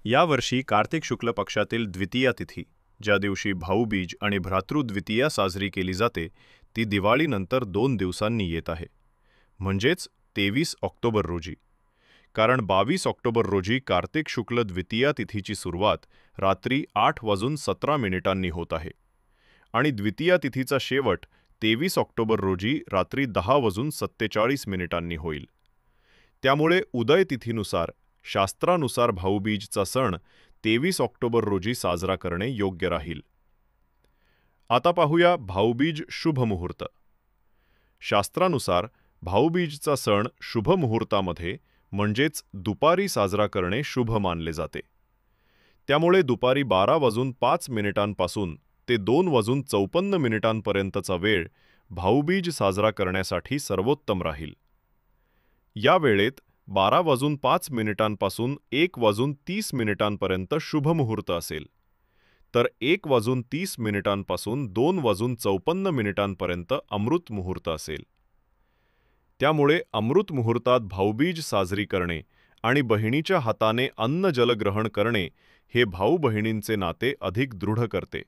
यावर्षी कार्तिक शुक्ल पक्षातील द्वितीया तिथी, ज्या दिवशी भाऊबीज आणि भ्रातृद्वितीया साजरी केली जाते, ती दिवाळीनंतर 2 दिवसांनी येत आहे. म्हणजेच 23 ऑक्टोबर रोजी. कारण 22 ऑक्टोबर रोजी कार्तिक शुक्ल द्वितीया तिथीची सुरुवात रात्री 8:17 होत आहे आणि द्वितीया तिथीचा शेवट 23 ऑक्टोबर रोजी रात्री 10:47 होईल. त्यामुळे उदय तिथीनुसार शास्त्रानुसार भाऊबीजचा सण 23 ऑक्टोबर रोजी साजरा करणे योग्य राहील. आता पाहूया भाऊबीज शुभ मुहूर्त. शास्त्रानुसार भाऊबीजचा सण शुभ मुहूर्तामध्ये म्हणजेच दुपारी साजरा करणे शुभ मानले जाते. त्यामुळे दुपारी 12:05 ते 2:54 वेळ भाऊबीज साजरा करण्यासाठी सर्वोत्तम राहील. या वेळेत 12:05 1:30 शुभ मुहूर्त असेल, तर 1:30 2:54 अमृत मुहूर्त असेल. त्यामुळे अमृत मुहूर्तात भाऊबीज साजरी करणे आणि बहिणीच्या हाताने अन्न जल ग्रहण करणे हे भाऊ बहिणींचे नाते अधिक दृढ करते.